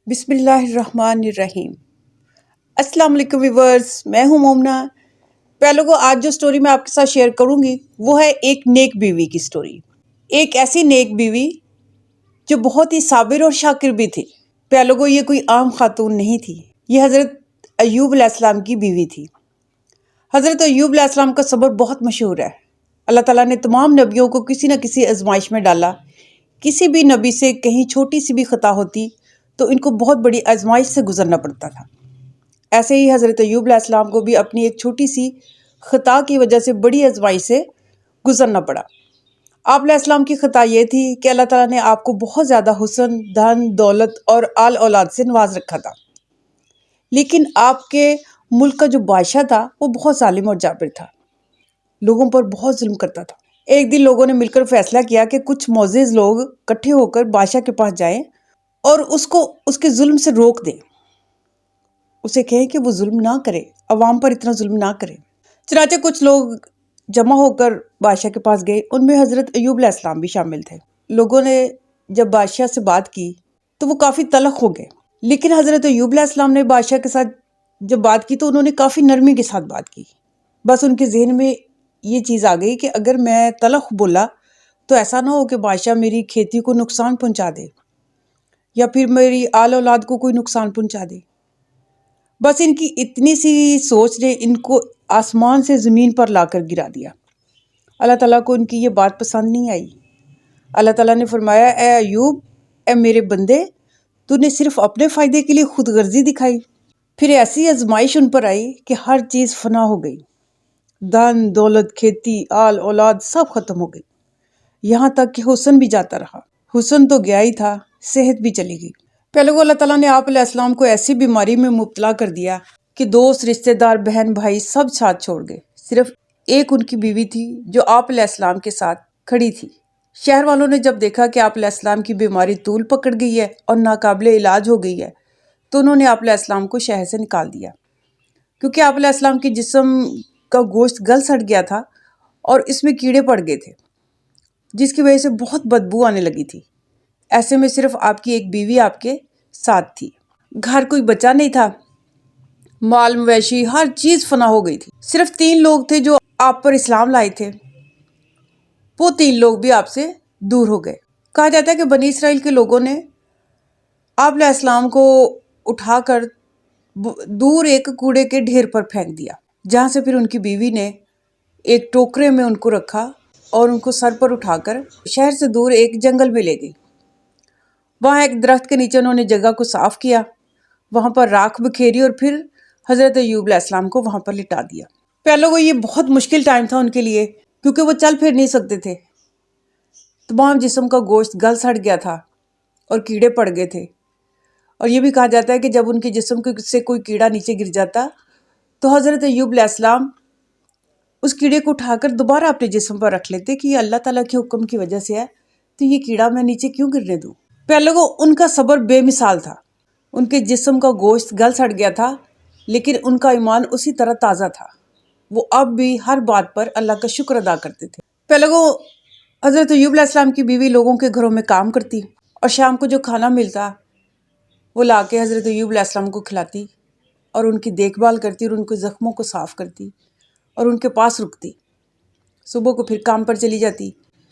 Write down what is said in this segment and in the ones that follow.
بسم اللہ الرحمن الرحیم۔ السلام علیکم ویورز، میں ہوں مومنہ۔ پہلے کو آج جو سٹوری میں آپ کے ساتھ شیئر کروں گی وہ ہے ایک نیک بیوی کی سٹوری۔ ایک ایسی نیک بیوی جو بہت ہی صابر اور شاکر بھی تھی۔ پہلے کو یہ کوئی عام خاتون نہیں تھی، یہ حضرت ایوب علیہ السلام کی بیوی تھی۔ حضرت ایوب علیہ السلام کا صبر بہت مشہور ہے۔ اللہ تعالیٰ نے تمام نبیوں کو کسی نہ کسی آزمائش میں ڈالا۔ کسی بھی نبی سے کہیں چھوٹی سی بھی خطا ہوتی تو ان کو بہت بڑی آزمائش سے گزرنا پڑتا تھا۔ ایسے ہی حضرت ایوب علیہ السلام کو بھی اپنی ایک چھوٹی سی خطا کی وجہ سے بڑی آزمائش سے گزرنا پڑا۔ آپ علیہ السلام کی خطا یہ تھی کہ اللہ تعالیٰ نے آپ کو بہت زیادہ حسن، دھن، دولت اور آل اولاد سے نواز رکھا تھا، لیکن آپ کے ملک کا جو بادشاہ تھا وہ بہت ظالم اور جابر تھا، لوگوں پر بہت ظلم کرتا تھا۔ ایک دن لوگوں نے مل کر فیصلہ کیا کہ کچھ معزز لوگ اکٹھے ہو کر بادشاہ کے پاس جائیں اور اس کو اس کے ظلم سے روک دیں، اسے کہیں کہ وہ ظلم نہ کرے، عوام پر اتنا ظلم نہ کرے۔ چنانچہ کچھ لوگ جمع ہو کر بادشاہ کے پاس گئے، ان میں حضرت ایوب علیہ السلام بھی شامل تھے۔ لوگوں نے جب بادشاہ سے بات کی تو وہ کافی تلخ ہو گئے، لیکن حضرت ایوب علیہ السلام نے بادشاہ کے ساتھ جب بات کی تو انہوں نے کافی نرمی کے ساتھ بات کی۔ بس ان کے ذہن میں یہ چیز آ گئی کہ اگر میں تلخ بولا تو ایسا نہ ہو کہ بادشاہ میری کھیتی کو نقصان پہنچا دے یا پھر میری آل اولاد کو کوئی نقصان پہنچا دے۔ بس ان کی اتنی سی سوچ نے ان کو آسمان سے زمین پر لا کر گرا دیا۔ اللہ تعالیٰ کو ان کی یہ بات پسند نہیں آئی۔ اللہ تعالیٰ نے فرمایا، اے ایوب، اے میرے بندے، تو نے صرف اپنے فائدے کے لیے خود غرضی دکھائی۔ پھر ایسی آزمائش ان پر آئی کہ ہر چیز فنا ہو گئی، دھن، دولت، کھیتی، آل اولاد سب ختم ہو گئی، یہاں تک کہ حسن بھی جاتا رہا۔ حسن تو گیا ہی تھا، صحت بھی چلی گئی۔ پہلے وہ اللہ تعالیٰ نے آپ علیہ السلام کو ایسی بیماری میں مبتلا کر دیا کہ دوست، رشتہ دار، بہن بھائی سب ساتھ چھوڑ گئے۔ صرف ایک ان کی بیوی تھی جو آپ علیہ السلام کے ساتھ کھڑی تھی۔ شہر والوں نے جب دیکھا کہ آپ علیہ السلام کی بیماری طول پکڑ گئی ہے اور ناقابل علاج ہو گئی ہے تو انہوں نے آپ علیہ السلام کو شہر سے نکال دیا، کیونکہ آپ علیہ السلام کی جسم کا گوشت گل سڑ گیا تھا اور اس میں کیڑے پڑ گئے تھے، جس کی وجہ سے بہت بدبو آنے لگی تھی۔ ایسے میں صرف آپ کی ایک بیوی آپ کے ساتھ تھی، گھر کوئی بچہ نہیں تھا، مال مویشی ہر چیز فنا ہو گئی تھی۔ صرف 3 لوگ تھے جو آپ پر اسلام لائے تھے، وہ 3 لوگ بھی آپ سے دور ہو گئے۔ کہا جاتا ہے کہ بنی اسرائیل کے لوگوں نے آپ علیہ السلام کو اٹھا کر دور ایک کوڑے کے ڈھیر پر پھینک دیا، جہاں سے پھر ان کی بیوی نے ایک ٹوکرے میں ان کو رکھا اور ان کو سر پر اٹھا کر شہر سے دور ایک جنگل میں لے گئی۔ وہاں ایک درخت کے نیچے انہوں نے جگہ کو صاف کیا، وہاں پر راکھ بکھیری اور پھر حضرت ایوب علیہ السلام کو وہاں پر لٹا دیا۔ پہلے وہ یہ بہت مشکل ٹائم تھا ان کے لیے، کیونکہ وہ چل پھر نہیں سکتے تھے، تمام جسم کا گوشت گل سڑ گیا تھا اور کیڑے پڑ گئے تھے۔ اور یہ بھی کہا جاتا ہے کہ جب ان کے جسم سے کوئی کیڑا نیچے گر جاتا تو حضرت ایوب علیہ السلام اس کیڑے کو اٹھا کر دوبارہ اپنے جسم پر رکھ لیتے کہ یہ اللہ تعالیٰ کے حکم کی وجہ سے ہے، تو یہ کیڑا میں نیچے کیوں گرنے دوں۔ پہلے وہ ان کا صبر بے مثال تھا، ان کے جسم کا گوشت گل سڑ گیا تھا لیکن ان کا ایمان اسی طرح تازہ تھا، وہ اب بھی ہر بات پر اللہ کا شکر ادا کرتے تھے۔ پہلے وہ حضرت ایوب علیہ السلام کی بیوی لوگوں کے گھروں میں کام کرتی اور شام کو جو کھانا ملتا وہ لا کے حضرت ایوب علیہ السلام کو کھلاتی اور ان کی دیکھ بھال کرتی اور ان کے زخموں کو صاف کرتی اور ان کے پاس رکتی۔ صبح کو پھر کام پر چلی جاتی۔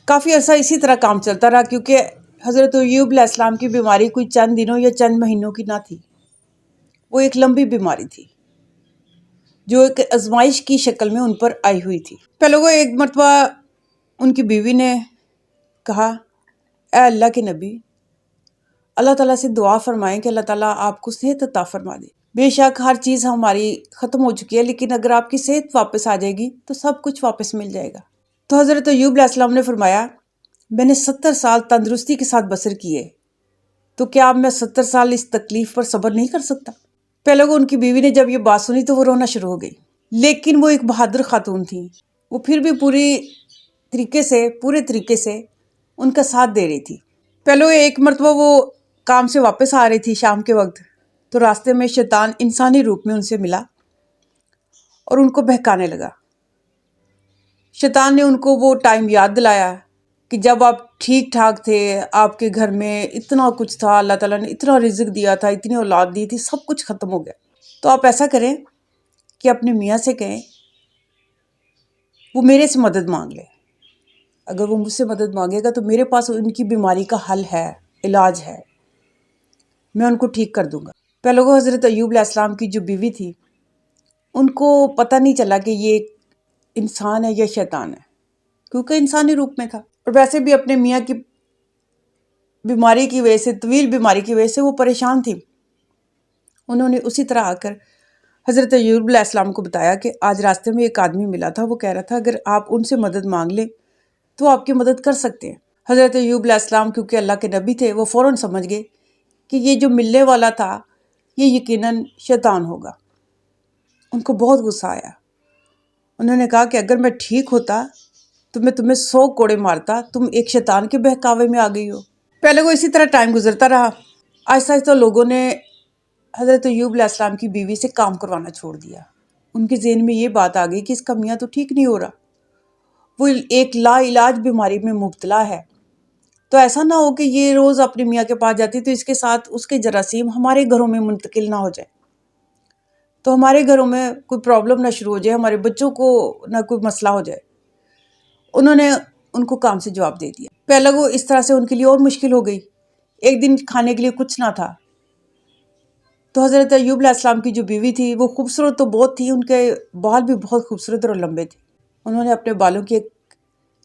کافی عرصہ اسی طرح کام چلتا رہا، کیونکہ حضرت ایوب علیہ السلام کی بیماری کوئی چند دنوں یا چند مہینوں کی نہ تھی، وہ ایک لمبی بیماری تھی جو ایک آزمائش کی شکل میں ان پر آئی ہوئی تھی۔ پہلے وہ ایک مرتبہ ان کی بیوی نے کہا، اے اللہ کے نبی، اللہ تعالیٰ سے دعا فرمائیں کہ اللہ تعالیٰ آپ کو صحت عطا فرما دے۔ بے شک ہر چیز ہماری ختم ہو چکی ہے، لیکن اگر آپ کی صحت واپس آ جائے گی تو سب کچھ واپس مل جائے گا۔ تو حضرت ایوب علیہ السلام نے فرمایا، میں نے 70 سال تندرستی کے ساتھ بسر کیے، تو کیا اب میں 70 سال اس تکلیف پر صبر نہیں کر سکتا؟ پہلے وہ ان کی بیوی نے جب یہ بات سنی تو وہ رونا شروع ہو گئی، لیکن وہ ایک بہادر خاتون تھی، وہ پھر بھی پورے طریقے سے ان کا ساتھ دے رہی تھی۔ پہلے ایک مرتبہ وہ کام سے واپس آ رہی تھی شام کے وقت، تو راستے میں شیطان انسانی روپ میں ان سے ملا اور ان کو بہکانے لگا۔ شیطان نے ان کو وہ ٹائم یاد دلایا کہ جب آپ ٹھیک ٹھاک تھے، آپ کے گھر میں اتنا کچھ تھا، اللہ تعالیٰ نے اتنا رزق دیا تھا، اتنی اولاد دی تھی، سب کچھ ختم ہو گیا. تو آپ ایسا کریں کہ اپنے میاں سے کہیں وہ میرے سے مدد مانگ لے. اگر وہ مجھ سے مدد مانگے گا تو میرے پاس ان کی بیماری کا حل ہے، علاج ہے، میں ان کو ٹھیک کر دوں گا. پہلے وہ حضرت ایوب علیہ السلام کی جو بیوی تھی، ان کو پتہ نہیں چلا کہ یہ انسان ہے یا شیطان ہے، کیونکہ انسانی روپ میں تھا. اور ویسے بھی اپنے میاں کی بیماری کی وجہ سے، طویل بیماری کی وجہ سے وہ پریشان تھی. انہوں نے اسی طرح آ کر حضرت ایوب علیہ السلام کو بتایا کہ آج راستے میں ایک آدمی ملا تھا، وہ کہہ رہا تھا اگر آپ ان سے مدد مانگ لیں تو آپ کی مدد کر سکتے ہیں. حضرت ایوب علیہ السلام کیونکہ اللہ کے نبی تھے، وہ فوراً سمجھ گئے کہ یہ جو ملنے والا تھا یہ یقیناً شیطان ہوگا. ان کو بہت غصہ آیا. انہوں نے کہا کہ اگر میں ٹھیک ہوتا تو میں تمہیں 100 کوڑے مارتا، تم ایک شیطان کے بہکاوے میں آ گئی ہو. پہلے وہ اسی طرح ٹائم گزرتا رہا. آہستہ آہستہ لوگوں نے حضرت ایوب علیہ السلام کی بیوی سے کام کروانا چھوڑ دیا. ان کے ذہن میں یہ بات آ گئی کہ اس کا میاں تو ٹھیک نہیں ہو رہا، وہ ایک لا علاج بیماری میں مبتلا ہے. تو ایسا نہ ہو کہ یہ روز اپنے میاں کے پاس جاتی تو اس کے ساتھ اس کے جراثیم ہمارے گھروں میں منتقل نہ ہو جائے، تو ہمارے گھروں میں کوئی پرابلم نہ شروع ہو جائے، ہمارے بچوں کو نہ کوئی مسئلہ ہو جائے. انہوں نے ان کو کام سے جواب دے دیا. پہلے وہ اس طرح سے ان کے لیے اور مشکل ہو گئی. ایک دن کھانے کے لیے کچھ نہ تھا. تو حضرت ایوب علیہ السلام کی جو بیوی تھی وہ خوبصورت تو بہت تھی، ان کے بال بھی بہت خوبصورت اور لمبے تھے. انہوں نے اپنے بالوں کی ایک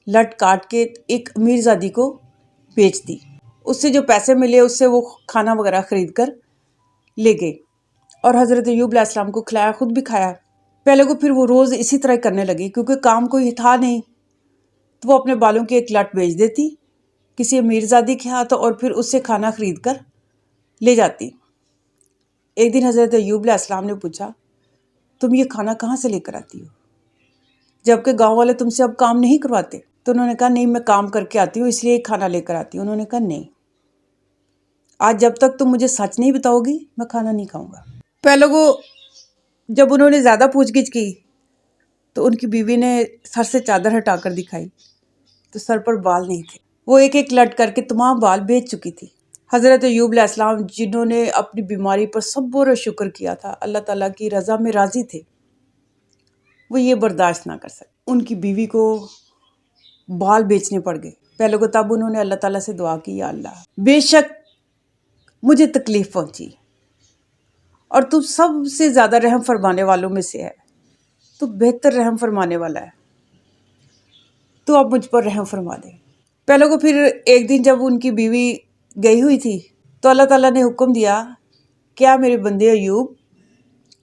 لٹ کاٹ کے ایک امیر زادی کو بیچ دی. اس سے جو پیسے ملے اس سے وہ کھانا وغیرہ خرید کر لے گئے اور حضرت ایوب علیہ السلام کو کھلایا، خود بھی کھایا. پہلے کو پھر وہ روز اسی طرح کرنے لگی کیونکہ کام کوئی تھا نہیں، تو وہ اپنے بالوں کی ایک لٹ بیچ دیتی کسی امیر زادی کے ہاتھ اور پھر اس سے کھانا خرید کر لے جاتی. ایک دن حضرت ایوب علیہ السلام نے پوچھا تم یہ کھانا کہاں سے لے کر آتی ہو، جبکہ گاؤں والے تم سے اب کام نہیں کرواتے؟ تو انہوں نے کہا نہیں، میں کام کر کے آتی ہوں اس لیے کھانا لے کر آتی ہوں. انہوں نے کہا نہیں، آج جب تک تم مجھے سچ نہیں بتاؤ گی میں کھانا نہیں کھاؤں گا. پہلے وہ جب انہوں نے زیادہ پوچھ گچھ کی تو ان کی بیوی نے سر سے چادر ہٹا کر دکھائی تو سر پر بال نہیں تھے. وہ ایک ایک لٹ کر کے تمام بال بیچ چکی تھی. حضرت ایوب علیہ السلام جنہوں نے اپنی بیماری پر صبر و شکر کیا تھا، اللہ تعالیٰ کی رضا میں راضی تھے، وہ یہ برداشت نہ کر سکے. ان کی بیوی کو بال بیچنے پڑ گئے. پہلے کو تب انہوں نے اللہ تعالیٰ سے دعا کی، یا اللہ بے شک مجھے تکلیف پہنچی اور تو سب سے زیادہ رحم فرمانے والوں میں سے ہے، تو بہتر رحم فرمانے والا ہے، تو اب مجھ پر رحم فرما دے. پہلے کو پھر ایک دن جب ان کی بیوی گئی ہوئی تھی تو اللہ تعالیٰ نے حکم دیا کیا میرے بندے ایوب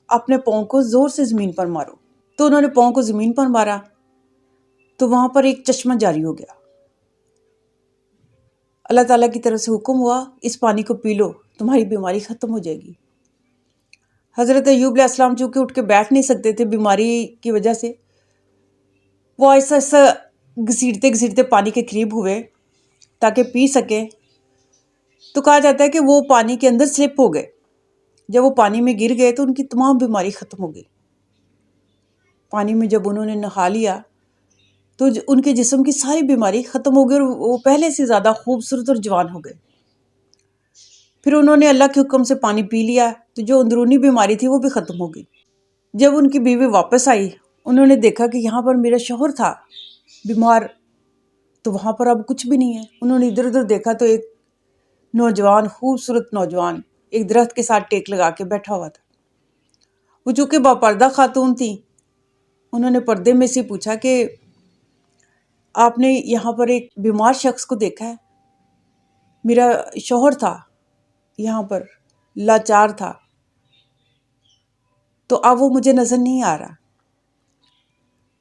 اپنے پاؤں کو زور سے زمین پر مارو. تو انہوں نے پاؤں کو زمین پر مارا تو وہاں پر ایک چشمہ جاری ہو گیا. اللہ تعالیٰ کی طرف سے حکم ہوا اس پانی کو پی لو، تمہاری بیماری ختم ہو جائے گی. حضرت ایوب علیہ السلام چونکہ اٹھ کے بیٹھ نہیں سکتے تھے بیماری کی وجہ سے، وہ ایسا ایسا گھسیٹتے گھسیٹتے پانی کے قریب ہوئے تاکہ پی سکیں. تو کہا جاتا ہے کہ وہ پانی کے اندر سلپ ہو گئے. جب وہ پانی میں گر گئے تو ان کی تمام بیماری ختم ہو گئی. پانی میں جب انہوں نے نہا لیا تو ان کے جسم کی ساری بیماری ختم ہو گئی اور وہ پہلے سے زیادہ خوبصورت اور جوان ہو گئے. پھر انہوں نے اللہ کے حکم سے پانی پی لیا تو جو اندرونی بیماری تھی وہ بھی ختم ہو گئی. جب ان کی بیوی واپس آئی انہوں نے دیکھا کہ یہاں پر میرا شوہر تھا بیمار، تو وہاں پر اب کچھ بھی نہیں ہے. انہوں نے ادھر ادھر دیکھا تو ایک نوجوان، خوبصورت نوجوان ایک درخت کے ساتھ ٹیک لگا کے بیٹھا ہوا تھا. وہ چونکہ باپردہ خاتون تھی، انہوں نے پردے میں سے پوچھا کہ آپ نے یہاں پر ایک بیمار شخص کو دیکھا ہے؟ میرا شوہر تھا یہاں پر، لاچار تھا، تو اب وہ مجھے نظر نہیں آ رہا.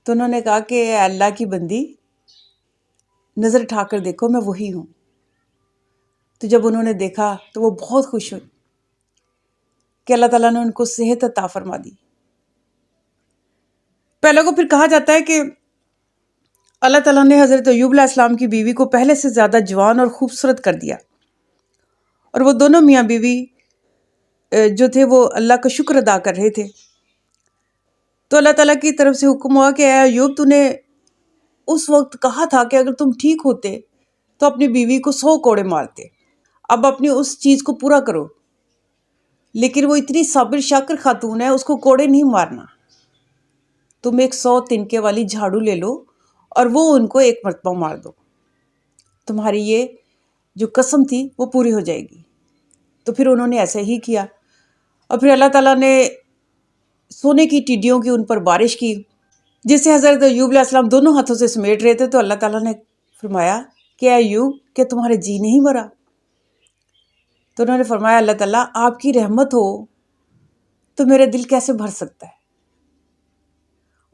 تو انہوں نے کہا کہ اے اللہ کی بندی، نظر اٹھا کر دیکھو میں وہی ہوں. تو جب انہوں نے دیکھا تو وہ بہت خوش ہوئی کہ اللہ تعالیٰ نے ان کو صحت عطا فرما دی. پہلے کو پھر کہا جاتا ہے کہ اللہ تعالیٰ نے حضرت ایوب علیہ السلام کی بیوی کو پہلے سے زیادہ جوان اور خوبصورت کر دیا، اور وہ دونوں میاں بیوی جو تھے وہ اللہ کا شکر ادا کر رہے تھے. تو اللہ تعالیٰ کی طرف سے حکم ہوا کہ اے ایوب، تو نے اس وقت کہا تھا کہ اگر تم ٹھیک ہوتے تو اپنی بیوی کو 100 کوڑے مارتے، اب اپنی اس چیز کو پورا کرو۔ لیکن وہ اتنی صابر شاکر خاتون ہے، اس کو کوڑے نہیں مارنا۔ تم ایک 100 تنکے والی جھاڑو لے لو اور وہ ان کو ایک مرتبہ مار دو، تمہاری یہ جو قسم تھی وہ پوری ہو جائے گی۔ تو پھر انہوں نے ایسے ہی کیا، اور پھر اللہ تعالیٰ نے سونے کی ٹڈیوں کی ان پر بارش کی، جسے حضرت ایوب علیہ السلام دونوں ہاتھوں سے سمیٹ رہے تھے۔ تو اللہ تعالیٰ نے فرمایا کہ اے ایوب، کہ تمہارے جی نہیں مرا؟ تو انہوں نے فرمایا اللہ تعالیٰ آپ کی رحمت ہو تو میرا دل کیسے بھر سکتا ہے۔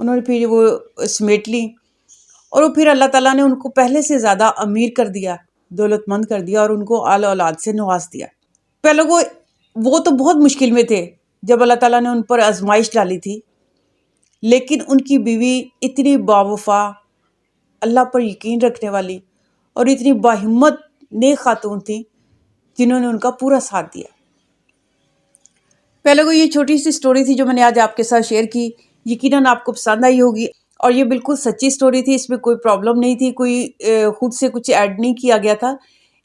انہوں نے پھر وہ سمیٹ لی، اور وہ پھر اللہ تعالیٰ نے ان کو پہلے سے زیادہ امیر کر دیا، دولت مند کر دیا، اور ان کو آل اولاد سے نواز دیا۔ پہلے وہ تو بہت مشکل میں تھے جب اللہ تعالیٰ نے ان پر آزمائش ڈالی تھی، لیکن ان کی بیوی اتنی باوفا، اللہ پر یقین رکھنے والی اور اتنی باہمت نیک خاتون تھی جنہوں نے ان کا پورا ساتھ دیا۔ پہلے یہ چھوٹی سی سٹوری تھی جو میں نے آج آپ کے ساتھ شیئر کی، یقیناً آپ کو پسند آئی ہوگی، اور یہ بالکل سچی سٹوری تھی، اس میں کوئی پرابلم نہیں تھی، کوئی خود سے کچھ ایڈ نہیں کیا گیا تھا،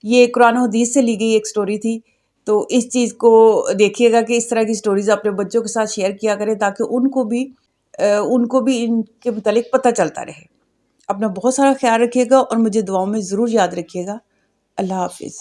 یہ قرآن و حدیث سے لی گئی ایک سٹوری تھی۔ تو اس چیز کو دیکھیے گا کہ اس طرح کی سٹوریز اپنے بچوں کے ساتھ شیئر کیا کریں، تاکہ ان کو بھی ان کے متعلق پتہ چلتا رہے۔ اپنا بہت سارا خیال رکھیے گا اور مجھے دعاؤں میں ضرور یاد رکھیے گا۔ اللہ حافظ۔